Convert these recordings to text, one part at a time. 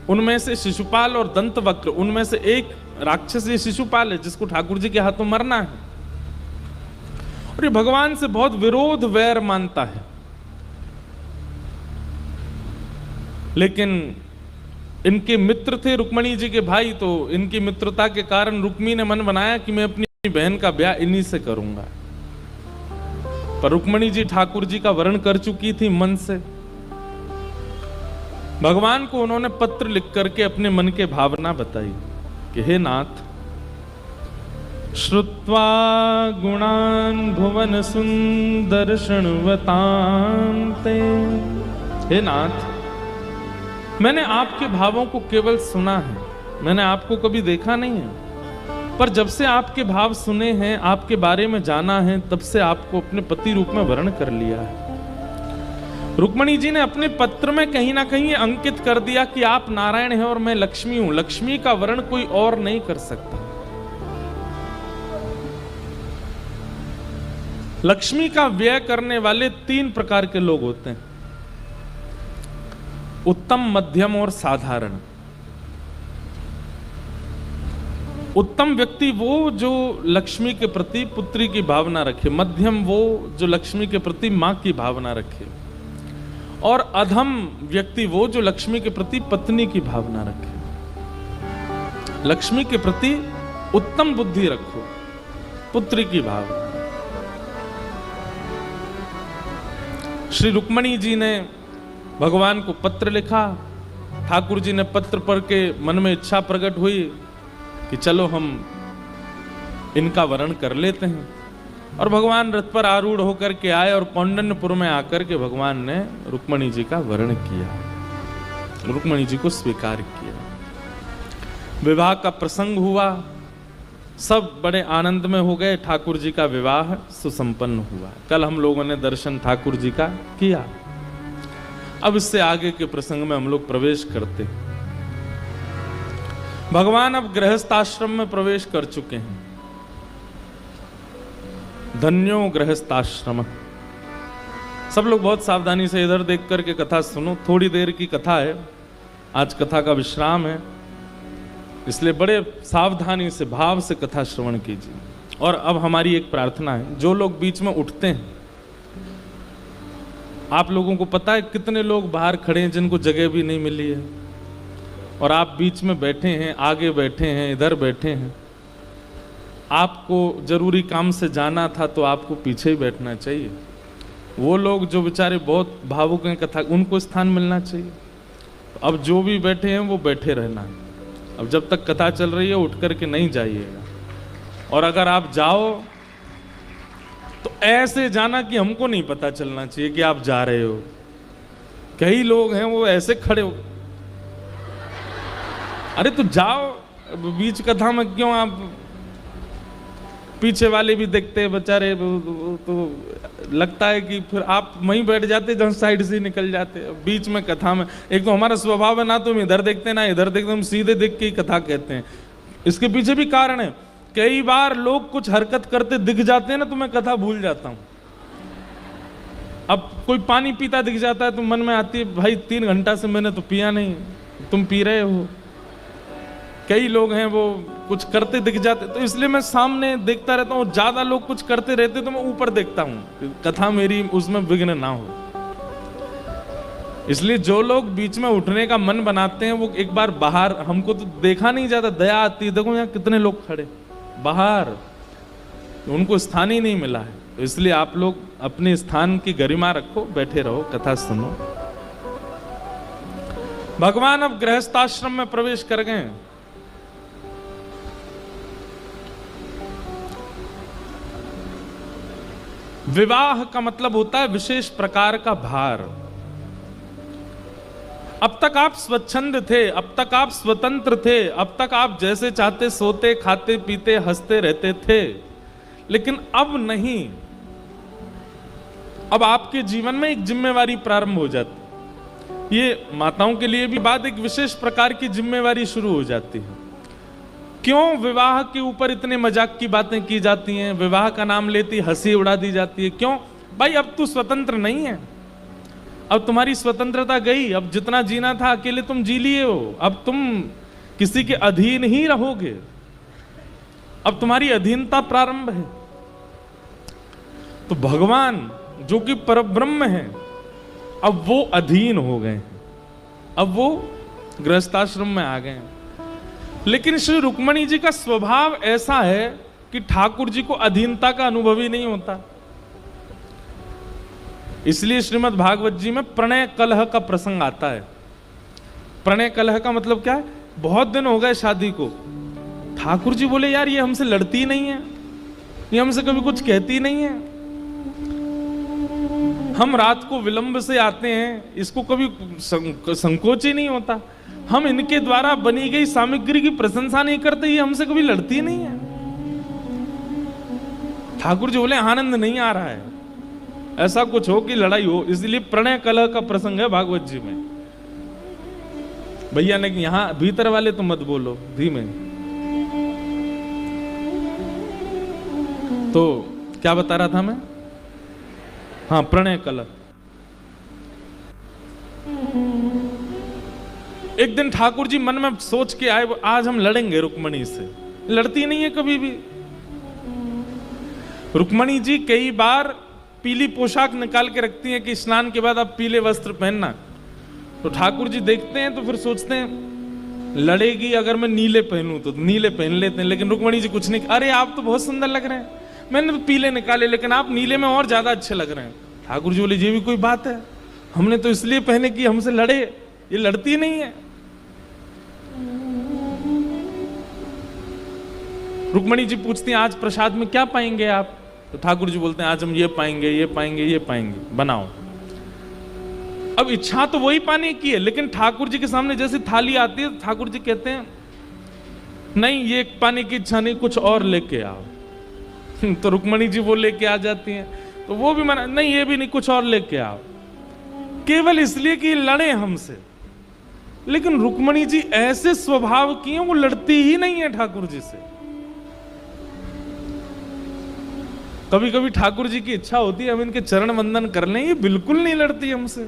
उनमें से शिशुपाल और दंतवक्र, उनमें से एक राक्षस ये शिशुपाल है जिसको ठाकुर जी के हाथों मरना है, और ये भगवान से बहुत विरोध वैर मानता है। लेकिन इनके मित्र थे रुक्मणी जी के भाई, तो इनकी मित्रता के कारण रुक्मी ने मन बनाया कि मैं अपनी बहन का ब्याह इन्हीं से करूंगा। पर रुक्मणी जी ठाकुर जी का वर्ण कर चुकी थी मन से। भगवान को उन्होंने पत्र लिख करके अपने मन के भावना बताई कि हे नाथ, श्रुत्वा गुणान भुवन सुंदर शृण्वतान्ते, हे नाथ, मैंने आपके भावों को केवल सुना है, मैंने आपको कभी देखा नहीं है, पर जब से आपके भाव सुने हैं, आपके बारे में जाना है, तब से आपको अपने पति रूप में वर्ण कर लिया है। रुक्मणी जी ने अपने पत्र में कहीं ना कहीं अंकित कर दिया कि आप नारायण हैं और मैं लक्ष्मी हूं। लक्ष्मी का वर्ण कोई और नहीं कर सकता। लक्ष्मी का व्यय करने वाले 3 प्रकार के लोग होते हैं, उत्तम, मध्यम और साधारण। उत्तम व्यक्ति वो जो लक्ष्मी के प्रति पुत्री की भावना रखे, मध्यम वो जो लक्ष्मी के प्रति मां की भावना रखे, और अधम व्यक्ति वो जो लक्ष्मी के प्रति पत्नी की भावना रखे। लक्ष्मी के प्रति उत्तम बुद्धि रखो, पुत्री की भावना। श्री रुक्मणी जी ने भगवान को पत्र लिखा। ठाकुर जी ने पत्र पढ़ के मन में इच्छा प्रकट हुई कि चलो हम इनका वर्ण कर लेते हैं, और भगवान रथ पर आरूढ़ होकर के आए और कौंडन्यपुर में आकर के भगवान ने रुक्मणी जी का वर्ण किया, रुक्मणी जी को स्वीकार किया। विवाह का प्रसंग हुआ, सब बड़े आनंद में हो गए। ठाकुर जी का विवाह सुसंपन्न हुआ। कल हम लोगों ने दर्शन ठाकुर जी का किया। अब इससे आगे के प्रसंग में हम लोग प्रवेश करते हैं। भगवान अब गृहस्थ आश्रम में प्रवेश कर चुके हैं। धन्यो गृहस्थाश्रम। सब लोग बहुत सावधानी से इधर देख करके कथा सुनो। थोड़ी देर की कथा है, आज कथा का विश्राम है, इसलिए बड़े सावधानी से भाव से कथा श्रवण कीजिए। और अब हमारी एक प्रार्थना है, जो लोग बीच में उठते हैं, आप लोगों को पता है कितने लोग बाहर खड़े हैं जिनको जगह भी नहीं मिली है, और आप बीच में बैठे हैं, आगे बैठे हैं, इधर बैठे हैं। आपको जरूरी काम से जाना था तो आपको पीछे ही बैठना चाहिए। वो लोग जो बेचारे बहुत भावुक हैं कथा, उनको स्थान मिलना चाहिए। अब जो भी बैठे हैं वो बैठे रहना है। अब जब तक कथा चल रही है उठ करके नहीं जाइएगा, और अगर आप जाओ तो ऐसे जाना कि हमको नहीं पता चलना चाहिए कि आप जा रहे हो। कई लोग हैं वो ऐसे खड़े हो, अरे तो जाओ, बीच कथा में क्यों आप, पीछे वाले भी देखते हैं बेचारे, तो लगता है कि फिर आप वहीं बैठ जाते जहाँ साइड से निकल जाते। बीच में कथा में एक तो हमारा स्वभाव है, ना तो हम इधर देखते ना इधर देखते, हम सीधे देख के ही कथा कहते हैं। इसके पीछे भी कारण है। कई बार लोग कुछ हरकत करते दिख जाते हैं ना, तो मैं कथा भूल जाता हूँ। अब कोई पानी पीता दिख जाता है तो मन में आती है, भाई 3 घंटा से मैंने तो पिया नहीं, तुम पी रहे हो। कई लोग हैं वो कुछ करते दिख जाते, तो इसलिए मैं सामने देखता रहता हूँ। ज्यादा लोग कुछ करते रहते तो मैं ऊपर देखता हूँ, कथा मेरी उसमें विघ्न ना हो। इसलिए जो लोग बीच में उठने का मन बनाते हैं वो एक बार बाहर, हमको तो देखा नहीं जाता, दया आती है, देखो यहाँ कितने लोग खड़े बाहर, उनको स्थान ही नहीं मिला है। तो इसलिए आप लोग अपने स्थान की गरिमा रखो, बैठे रहो, कथा सुनो। भगवान अब गृहस्थाश्रम में प्रवेश कर गए। विवाह का मतलब होता है विशेष प्रकार का भार। अब तक आप स्वच्छंद थे, अब तक आप स्वतंत्र थे, अब तक आप जैसे चाहते सोते, खाते, पीते, हंसते रहते थे, लेकिन अब नहीं। अब आपके जीवन में एक जिम्मेवारी प्रारंभ हो जाती। ये माताओं के लिए भी बात, एक विशेष प्रकार की जिम्मेवारी शुरू हो जाती है। क्यों विवाह के ऊपर इतने मजाक की बातें की जाती हैं, विवाह का नाम लेती हंसी उड़ा दी जाती है? क्यों भाई, अब तू स्वतंत्र नहीं है, अब तुम्हारी स्वतंत्रता गई, अब जितना जीना था अकेले तुम जी लिए हो, अब तुम किसी के अधीन ही रहोगे, अब तुम्हारी अधीनता प्रारंभ है। तो भगवान जो कि परब्रह्म है, अब वो अधीन हो गए हैं, अब वो गृहस्थाश्रम में आ गए हैं। लेकिन श्री रुक्मणी जी का स्वभाव ऐसा है कि ठाकुर जी को अधीनता का अनुभव ही नहीं होता। इसलिए श्रीमद् भागवत जी में प्रणय कलह का प्रसंग आता है। प्रणय कलह का मतलब क्या है? बहुत दिन हो गए शादी को, ठाकुर जी बोले यार ये हमसे लड़ती नहीं है, ये हमसे कभी कुछ कहती नहीं है, हम रात को विलंब से आते हैं, इसको कभी संकोच ही नहीं होता, हम इनके द्वारा बनी गई सामग्री की प्रशंसा नहीं करते, ये हमसे कभी लड़ती नहीं है। ठाकुर जी बोले आनंद नहीं आ रहा है, ऐसा कुछ हो कि लड़ाई हो, इसलिए प्रणय कलह का प्रसंग है भागवत जी में। भैया ने यहां भीतर वाले तो मत बोलो, धीमे। तो क्या बता रहा था मैं? हाँ, प्रणय कलह। एक दिन ठाकुर जी मन में सोच के आए आज हम लड़ेंगे रुक्मणी से। लड़ती नहीं है कभी भी। रुक्मणी जी कई बार पीली पोशाक निकाल के रखती हैं कि स्नान के बाद आप पीले वस्त्र पहनना। तो ठाकुर जी देखते हैं तो फिर सोचते हैं लड़ेगी अगर मैं नीले पहनूं तो नीले पहन लेते हैं। लेकिन रुक्मणी जी कुछ नहीं, अरे आप तो बहुत सुंदर लग रहे हैं, मैंने तो पीले निकाले लेकिन आप नीले में और ज्यादा अच्छे लग रहे हैं। ठाकुर जी बोले ये भी कोई बात है, हमने तो इसलिए पहने कि हमसे लड़े, ये लड़ती नहीं है। रुक्मणी जी पूछती हैं आज प्रसाद में क्या पाएंगे आप? तो ठाकुर जी बोलते हैं आज हम ये पाएंगे, ये पाएंगे, ये पाएंगे, बनाओ। अब इच्छा तो वही पाने की है, लेकिन ठाकुर जी के सामने जैसे थाली आती है ठाकुर जी कहते हैं नहीं ये पाने की इच्छा नहीं, कुछ और लेके आओ। तो रुक्मणी जी वो लेके आ जाती हैं, तो वो भी मना, नहीं ये भी नहीं, कुछ और लेके आओ, केवल इसलिए कि लड़े हमसे। लेकिन रुक्मणी जी ऐसे स्वभाव की हैं, वो लड़ती ही नहीं है ठाकुर जी से। कभी कभी ठाकुर जी की इच्छा होती है हम इनके चरण वंदन कर लें, ये बिल्कुल नहीं लड़ती हमसे।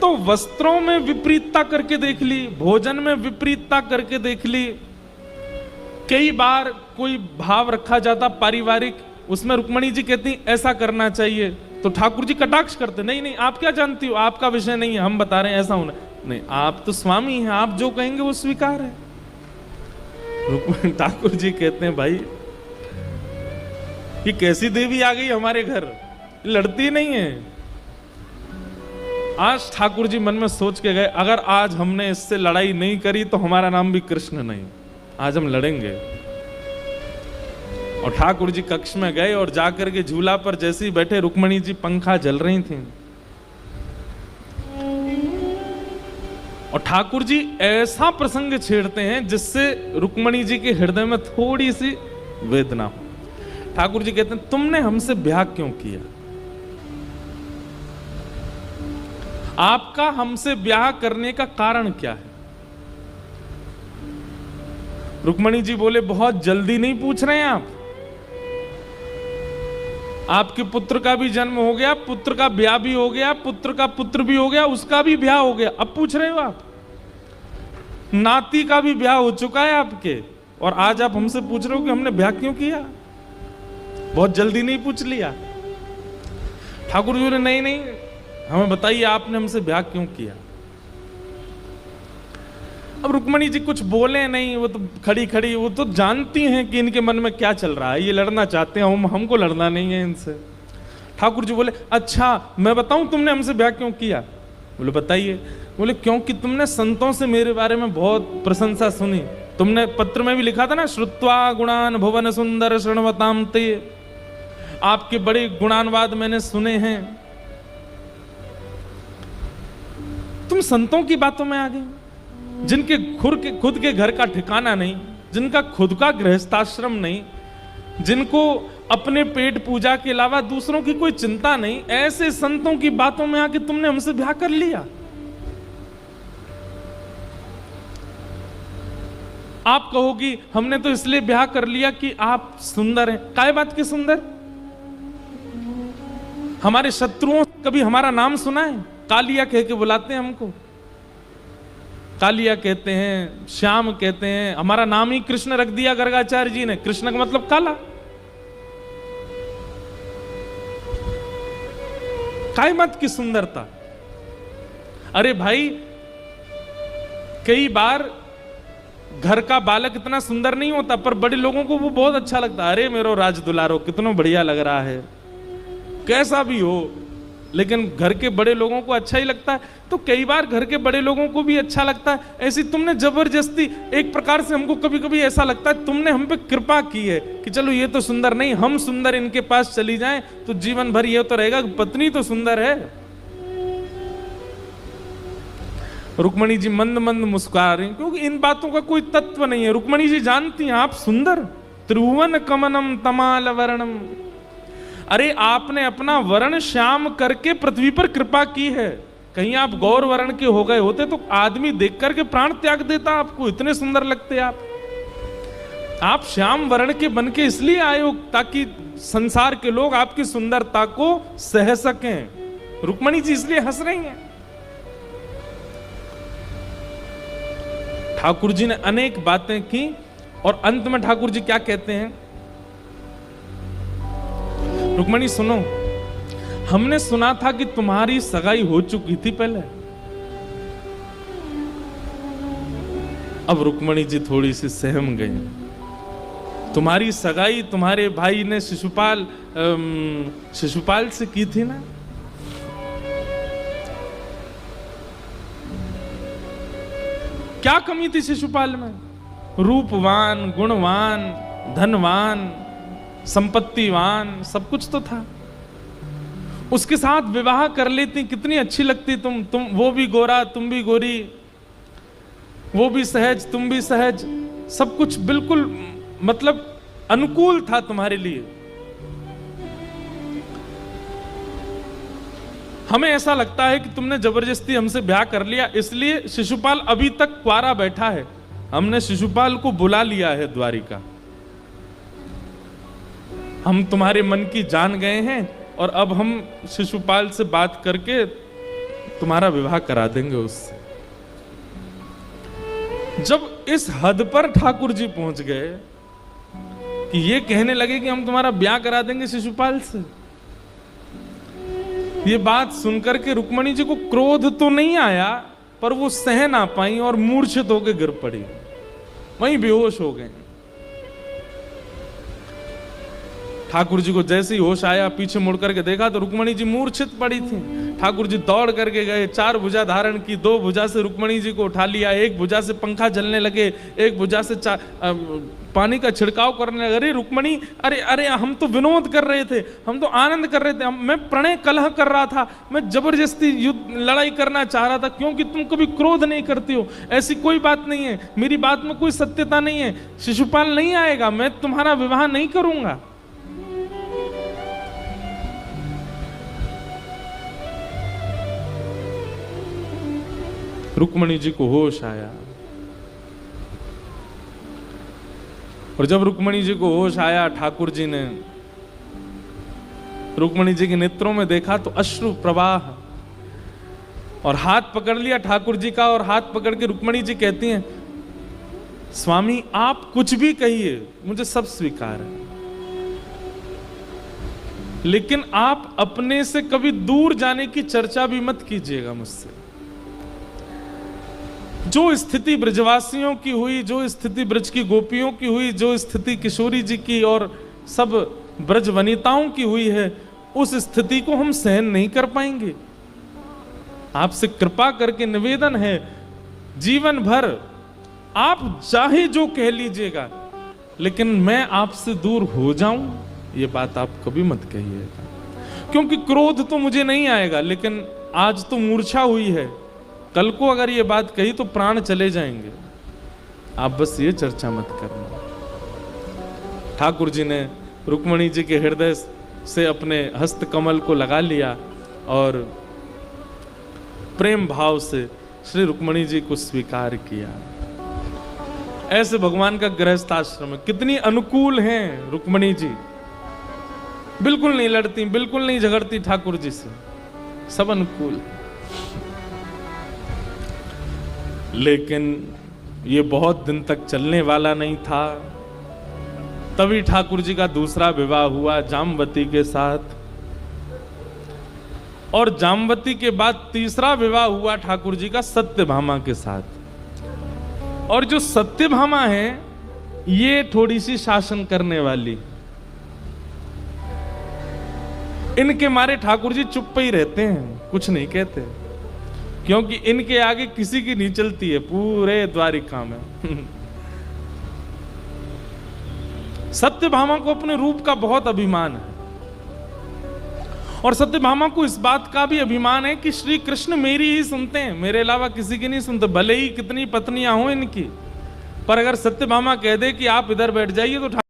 तो वस्त्रों में विपरीतता करके देख ली, भोजन में विपरीतता करके देख ली, कई बार कोई भाव रखा जाता पारिवारिक, उसमें रुक्मणी जी कहती ऐसा करना चाहिए, तो ठाकुर जी कटाक्ष करते नहीं नहीं आप क्या जानती हो, आपका विषय नहीं है, हम बता रहे हैं ऐसा होना नहीं, आप तो स्वामी हैं, आप जो कहेंगे वो स्वीकार है। ठाकुर जी कहते हैं भाई ये कैसी देवी आ गई हमारे घर, लड़ती नहीं है। आज ठाकुर जी मन में सोच के गए अगर आज हमने इससे लड़ाई नहीं करी तो हमारा नाम भी कृष्ण नहीं, आज हम लड़ेंगे। और ठाकुर जी कक्ष में गए और जाकर के झूला पर जैसे ही बैठे, रुक्मणी जी पंखा जल रही थी और ठाकुर जी ऐसा प्रसंग छेड़ते हैं जिससे रुक्मणी जी के हृदय में थोड़ी सी वेदना हो। ठाकुर जी कहते हैं तुमने हमसे ब्याह क्यों किया? आपका हमसे ब्याह करने का कारण क्या है? रुक्मणी जी बोले बहुत जल्दी नहीं पूछ रहे हैं आप, आपके पुत्र का भी जन्म हो गया, पुत्र का ब्याह भी हो गया, पुत्र का पुत्र भी हो गया, उसका भी ब्याह हो गया, अब पूछ रहे हो आप? नाती का भी ब्याह हो चुका है आपके, और आज आप हमसे पूछ रहे हो कि हमने ब्याह क्यों किया? बहुत जल्दी नहीं पूछ लिया? ठाकुर जी ने नहीं नहीं हमें बताइए आपने हमसे ब्याह क्यों किया? अब रुक्मणी जी कुछ बोले नहीं, वो तो खड़ी खड़ी वो तो जानती हैं कि इनके मन में क्या चल रहा है, ये लड़ना चाहते हैं, हमको लड़ना नहीं है इनसे। ठाकुर जी बोले अच्छा मैं बताऊं तुमने हमसे ब्याह क्यों किया? बोले बताइए। बोले क्योंकि तुमने संतों से मेरे बारे में बहुत प्रशंसा सुनी, तुमने पत्र में भी लिखा था ना, श्रुत्वा गुणान भुवन सुंदर शृण्वताम ते, आपके बड़े गुणानवाद मैंने सुने हैं। तुम संतों की बातों में आ गए, जिनके खुद के घर का ठिकाना नहीं, जिनका खुद का गृहस्थाश्रम नहीं, जिनको अपने पेट पूजा के अलावा दूसरों की कोई चिंता नहीं, ऐसे संतों की बातों में आके तुमने हमसे ब्याह कर लिया। आप कहोगी हमने तो इसलिए ब्याह कर लिया कि आप सुंदर हैं। काय बात की सुंदर? हमारे शत्रुओं कभी हमारा नाम सुना है? कालिया कह के बुलाते हैं हमको, कालिया कहते हैं, श्याम कहते हैं। हमारा नाम ही कृष्ण रख दिया गर्गाचार्य जी ने। कृष्ण का मतलब काला। काय मत की सुंदरता। अरे भाई, कई बार घर का बालक इतना सुंदर नहीं होता, पर बड़े लोगों को वो बहुत अच्छा लगता है। अरे मेरो राज दुलारो, कितना बढ़िया लग रहा है। कैसा भी हो, लेकिन घर के बड़े लोगों को अच्छा ही लगता है। तो कई बार घर के बड़े लोगों को भी अच्छा लगता है। ऐसी तुमने जबरदस्ती, एक प्रकार से हमको कभी कभी ऐसा लगता है तुमने हम पे कृपा की है कि चलो ये तो सुंदर नहीं, हम सुंदर इनके पास चली जाएं तो जीवन भर ये तो रहेगा पत्नी तो सुंदर है। रुक्मणी जी मंद मंद मुस्कुरा रही, क्योंकि इन बातों का कोई तत्व नहीं है। रुक्मणी जी जानती हैं आप सुंदर। त्रिभुवन कमनम तमाल वर्णम। अरे आपने अपना वर्ण श्याम करके पृथ्वी पर कृपा की है। कहीं आप गौर वर्ण के हो गए होते तो आदमी देख करके प्राण त्याग देता आपको, इतने सुंदर लगते आप श्याम वर्ण के बन के इसलिए आए हो ताकि संसार के लोग आपकी सुंदरता को सह सकें। रुक्मणी जी इसलिए हंस रही हैं। ठाकुर जी ने अनेक बातें की और अंत में ठाकुर जी क्या कहते हैं? रुक्मणी सुनो, हमने सुना था कि तुम्हारी सगाई हो चुकी थी पहले। अब रुक्मणी जी थोड़ी सी सहम गई। तुम्हारी सगाई तुम्हारे भाई ने शिशुपाल से की थी ना? क्या कमी थी शिशुपाल में? रूपवान, गुणवान, धनवान, संपत्तिवान, सब कुछ तो था। उसके साथ विवाह कर लेती, कितनी अच्छी लगती तुम। वो भी गोरा, तुम भी गोरी, वो भी सहज, तुम भी सहज, सब कुछ बिल्कुल मतलब अनुकूल था तुम्हारे लिए। हमें ऐसा लगता है कि तुमने जबरदस्ती हमसे ब्याह कर लिया, इसलिए शिशुपाल अभी तक क्वारा बैठा है। हमने शिशुपाल को बुला लिया है द्वारिका। हम तुम्हारे मन की जान गए हैं और अब हम शिशुपाल से बात करके तुम्हारा विवाह करा देंगे उससे। जब इस हद पर ठाकुर जी पहुंच गए कि ये कहने लगे कि हम तुम्हारा ब्याह करा देंगे शिशुपाल से, ये बात सुनकर के रुक्मणी जी को क्रोध तो नहीं आया, पर वो सह ना पाई और मूर्छित होकर गिर पड़ी, वहीं बेहोश हो गए। ठाकुर जी को जैसे ही होश आया, पीछे मुड़ करके देखा तो रुक्मणी जी मूर्छित पड़ी थी। ठाकुर जी दौड़ करके गए, 4 भुजा धारण की, 2 भुजा से रुक्मणी जी को उठा लिया, 1 भुजा से पंखा जलने लगे, 1 भुजा से पानी का छिड़काव करने लगे। अरे रुक्मणी, अरे अरे हम तो विनोद कर रहे थे, हम तो आनंद कर रहे थे, मैं प्रणय कलह कर रहा था, मैं जबरदस्ती युद्ध लड़ाई करना चाह रहा था, क्योंकि तुम कभी क्रोध नहीं करती हो। ऐसी कोई बात नहीं है, मेरी बात में कोई सत्यता नहीं है। शिशुपाल नहीं आएगा, मैं तुम्हारा विवाह नहीं करूंगा। रुक्मणी जी को होश आया, और जब रुक्मणी जी को होश आया, ठाकुर जी ने रुक्मणी जी के नेत्रों में देखा तो अश्रु प्रवाह, और हाथ पकड़ लिया ठाकुर जी का, और हाथ पकड़ के रुक्मणी जी कहती हैं, स्वामी आप कुछ भी कहिए, मुझे सब स्वीकार है, लेकिन आप अपने से कभी दूर जाने की चर्चा भी मत कीजिएगा मुझसे। जो स्थिति ब्रजवासियों की हुई, जो स्थिति ब्रज की गोपियों की हुई, जो स्थिति किशोरी जी की और सब ब्रज वनिताओं की हुई है, उस स्थिति को हम सहन नहीं कर पाएंगे। आपसे कृपा करके निवेदन है, जीवन भर आप चाहे जो कह लीजिएगा, लेकिन मैं आपसे दूर हो जाऊं, ये बात आप कभी मत कहिएगा। क्योंकि क्रोध तो मुझे नहीं आएगा, लेकिन आज तो मूर्छा हुई है, कल को अगर ये बात कही तो प्राण चले जाएंगे। आप बस ये चर्चा मत करना। ठाकुर जी ने रुक्मणी जी के हृदय से अपने हस्त कमल को लगा लिया और प्रेम भाव से श्री रुक्मणी जी को स्वीकार किया। ऐसे भगवान का गृहस्थाश्रम है, कितनी अनुकूल हैं रुक्मणी जी, बिल्कुल नहीं लड़ती, बिल्कुल नहीं झगड़ती ठाकुर जी से। सब अनुकूल। लेकिन ये बहुत दिन तक चलने वाला नहीं था। तभी ठाकुर जी का दूसरा विवाह हुआ जामवती के साथ, और जामवती के बाद तीसरा विवाह हुआ ठाकुर जी का सत्यभामा के साथ। और जो सत्यभामा है ये थोड़ी सी शासन करने वाली, इनके मारे ठाकुर जी चुप ही रहते हैं, कुछ नहीं कहते, क्योंकि इनके आगे किसी की नहीं चलती है पूरे द्वारिका में। सत्यभामा को अपने रूप का बहुत अभिमान है, और सत्यभामा को इस बात का भी अभिमान है कि श्री कृष्ण मेरी ही सुनते हैं, मेरे अलावा किसी की नहीं सुनते, भले ही कितनी पत्नियां हो इनकी। पर अगर सत्यभामा कह दे कि आप इधर बैठ जाइए तो